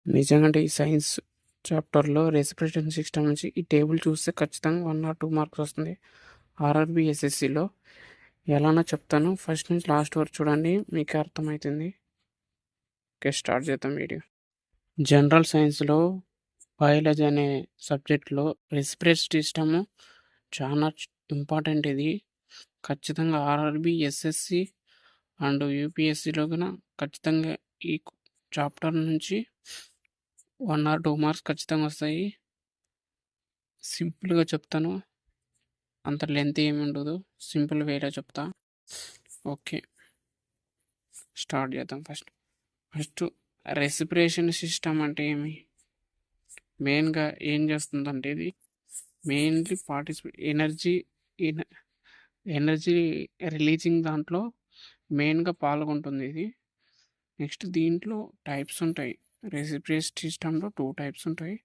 నిజంగంటే ఈ సైన్స్ చాప్టర్‌లో respiration system నుంచి ఈ టేబుల్ చూస్తే ఖచ్చితంగా 1 ఆర్ 2 మార్క్స్ వస్తుంది. ఆర్ఆర్‌బీ ఎస్ఎస్‌సిలో ఎలానో చెప్తాను. ఫస్ట్ నుంచి లాస్ట్ వరకు చూడండి మీకే అర్థమైతుంది. ఓకే. స్టార్ట్ చేద్దాం వీడియో. జనరల్ సైన్స్‌లో బయాలజీ అనే సబ్జెక్ట్‌లో రెస్పిరేటరీ సిస్టమ్ చాలా ఇంపార్టెంట్ ఇది. ఖచ్చితంగా ఆర్ఆర్‌బీ, ఎస్ఎస్‌సి అండ్ యూపీఎస్‌సిలో కూడా ఖచ్చితంగా ఈ చాప్టర్ నుంచి 1 ఆర్ 2 మార్క్స్ ఖచ్చితంగా వస్తాయి. సింపుల్‌గా చెప్తాను. అంత లెంత్ ఏమి ఉండదు. సింపుల్ వేలో చెప్తా. ఓకే. స్టార్ట్ చేద్దాం ఫస్ట్ రెస్పిరేషన్ సిస్టమ్ అంటే ఏమి? మెయిన్‌గా ఏం చేస్తుందంటే ఇది మెయిన్లీ ఎనర్జీ రిలీజింగ్ దాంట్లో మెయిన్‌గా పాల్గొంటుంది ఇది. నెక్స్ట్ దీంట్లో టైప్స్ ఉంటాయి. రెస్పిరేటరీ సిస్టమ్‌లో 2 టైప్స్ ఉంటాయి.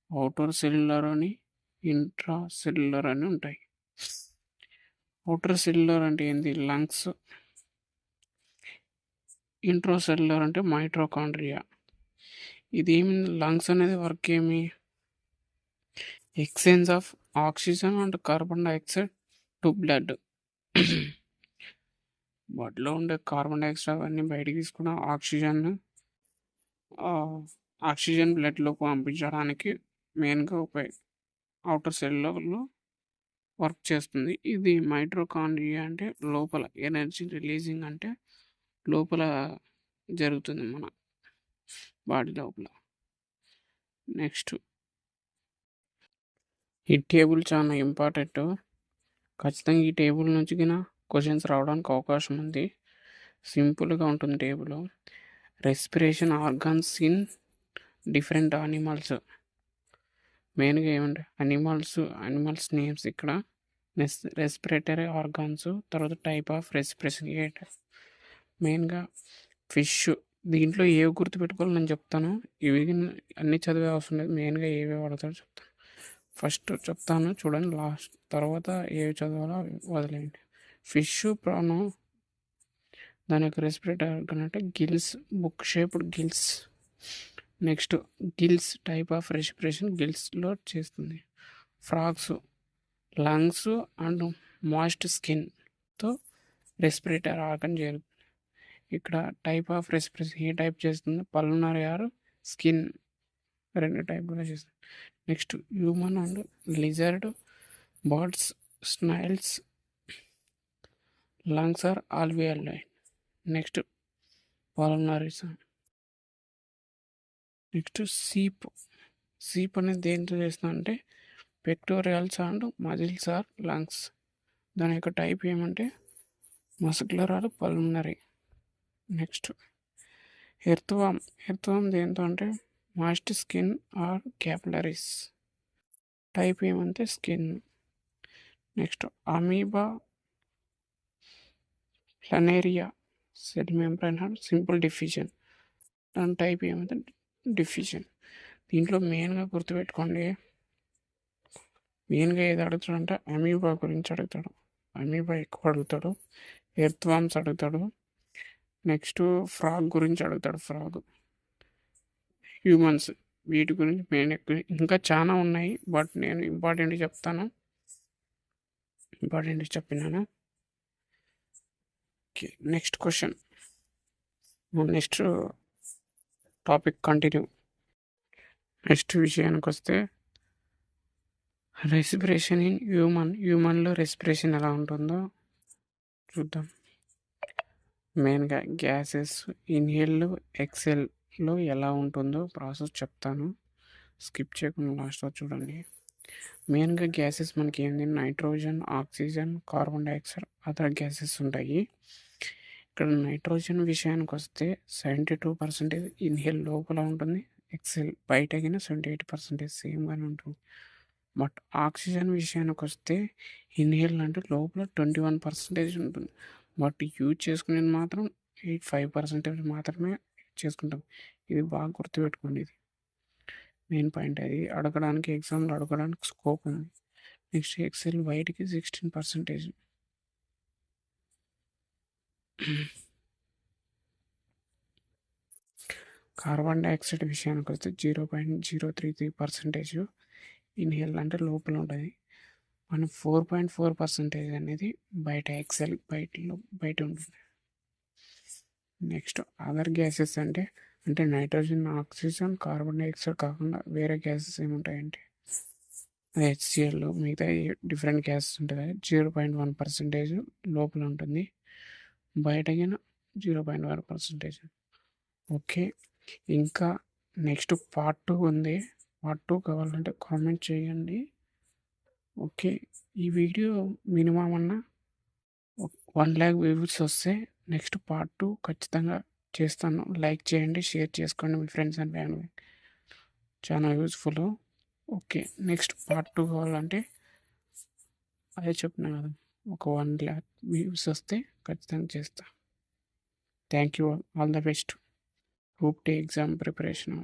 ఔటర్ సెల్యులర్ అని, ఇంట్రా సెల్యులర్ అని ఉంటాయి. ఔటర్ సెల్యులర్ అంటే ఏంది? లంగ్స్. ఇంట్రా సెల్యులర్ అంటే మైటోకాండ్రియా. ఇదేమి లంగ్స్ అనేది వర్క్ ఏమి? Exchange of oxygen and carbon dioxide to blood. బ్లడ్లో ఉండే కార్బన్ డైఆక్సైడ్ అవన్నీ బయటికి తీసుకున్న ఆక్సిజన్ బ్లడ్లోకి పంపించడానికి మెయిన్గా ఔటర్ సెల్యులర్లో వర్క్ చేస్తుంది. ఇది మైటోకాండ్రియా అంటే లోపల ఎనర్జీ రిలీజింగ్ అంటే లోపల జరుగుతుంది మన బాడీ లోపల. నెక్స్ట్ ఈ టేబుల్ చాలా ఇంపార్టెంట్. ఖచ్చితంగా ఈ టేబుల్ నుంచి క్వశ్చన్స్ రావడానికి అవకాశం ఉంది. సింపుల్గా ఉంటుంది table. Respiration organs in different animals. మెయిన్గా ఏమంటాయి అనిమల్స్ నేమ్స్ ఇక్కడ. రెస్పిరేటరీ ఆర్గాన్స్, తర్వాత టైప్ ఆఫ్ రెస్పిరేషన్. మెయిన్గా ఫిష్. దీంట్లో ఏవి గుర్తుపెట్టుకోవాలి నేను చెప్తాను. ఇవి అన్నీ చదివే అవసరం లేదు. మెయిన్గా ఏవి వాడతారో చెప్తాను. ఫస్ట్ చెప్తాను చూడండి, లాస్ట్ తర్వాత ఏవి చదవాలో వదిలేయండి. ఫిష్, ప్రాను, దాని యొక్క రెస్పిరేటరీ ఆర్గాన్ అంటే gills, book shaped gills. Next gills type of respiration గిల్స్లో చేస్తుంది. ఫ్రాగ్స్ లంగ్స్ అండ్ మాయిస్ట్ స్కిన్తో రెస్పిరేటరీ ఆర్గాన్ చేరుతుంది. ఇక్కడ టైప్ ఆఫ్ రెస్పిరేషన్ ఏ టైప్ చేస్తుంది? పల్మనరీ ఆర్ స్కిన్, 2 టైపుగా చేస్తుంది. Next human and lizard, birds, snails lungs or alveoli. Next pulmonaries. Next sheep అనేది దేంతో చేస్తుంది అంటే pectorals and muscles or lungs. దాని యొక్క టైప్ ఏమంటే మస్కులర్ ఆర్ పల్మనరీ. నెక్స్ట్ ఎర్త్వామ్ దేంతో అంటే moist skin or capillaries. Type ఏమంటే skin. Next amoeba, planaria, cell membrane or simple diffusion. దాని టైప్ ఏమంటే డిఫ్యూజన్. దీంట్లో మెయిన్గా గుర్తుపెట్టుకోండి, మెయిన్గా ఏది అడుగుతాడంటే అమీబా గురించి అడుగుతాడు. అమీబా ఎక్కువ అడుగుతాడు. ఎర్త్వామ్స్ అడుగుతాడు. నెక్స్ట్ ఫ్రాగ్ గురించి అడుగుతాడు. ఫ్రాగ్, హ్యూమన్స్, వీటి గురించి మెయిన్ ఎక్కువ. ఇంకా చాలా ఉన్నాయి బట్ నేను ఇంపార్టెంట్ చెప్పినాను. Okay. Next question. Next topic continue. Next విషయానికి వస్తే రెస్పిరేషన్ ఇన్ హ్యూమన్లో రెస్పిరేషన్ ఎలా ఉంటుందో చూద్దాం. మెయిన్గా గ్యాసెస్ ఇన్హేల్, ఎక్సెల్లో ఎలా ఉంటుందో ప్రాసెస్ చెప్తాను. స్కిప్ చేయకుండా లాస్ట్ వరకు చూడండి. మెయిన్గా గ్యాసెస్ మనకి ఏంటి? Nitrogen, oxygen, carbon dioxide, other gases ఉంటాయి. ఇక్కడ నైట్రోజన్ విషయానికి వస్తే 72% ఇన్హేల్ లోపల ఉంటుంది. ఎక్సెల్ బయటగిన 78% సేమ్గానే ఉంటుంది. బట్ ఆక్సిజన్ విషయానికి వస్తే ఇన్హేల్ అంటే లోపల 21% ఉంటుంది. బట్ యూజ్ చేసుకునేది మాత్రం 5% మాత్రమే చేసుకుంటాం. ఇది బాగా గుర్తుపెట్టుకోండి. ఇది మెయిన్ పాయింట్. అది ఎగ్జామ్లో అడగడానికి స్కోప్ ఉంది. నెక్స్ట్ ఎక్సెల్ బయటికి 16%. కార్బన్ డైఆక్సైడ్ విషయానికి వస్తే 0.033% ఇన్హేల్ అంటే లోపల ఉంటుంది. మనం 4.4% అనేది బయట ఎక్సెల్ బయట ఉంటుంది. నెక్స్ట్ అదర్ గ్యాసెస్ అంటే నైట్రోజన్, ఆక్సిజన్, కార్బన్ డైఆక్సైడ్ కాకుండా వేరే గ్యాసెస్ ఏముంటాయంటే HCl, మిగతా డిఫరెంట్ గ్యాసెస్ ఉంటుంది. 0.1% లోపల ఉంటుంది, బయటగిన 0.1%. ఓకే, ఇంకా నెక్స్ట్ పార్ట్ 2 ఉంది. పార్ట్ 2 కావాలంటే కామెంట్ చేయండి. ఓకే, ఈ వీడియో మినిమం 1,00,000 వ్యూస్ వస్తే నెక్స్ట్ పార్ట్ 2 ఖచ్చితంగా చేస్తాను. లైక్ చేయండి, షేర్ చేసుకోండి మీ ఫ్రెండ్స్ అండ్ ఫ్యామిలీ, చాలా యూస్ఫుల్. ఓకే, నెక్స్ట్ పార్ట్ 2 కావాలంటే అదే చెప్తున్నా కదా, ఒక 1,00,000 వ్యూస్ వస్తే ఖచ్చితంగా చేస్తా. Thank you, all the best. Group T exam preparation.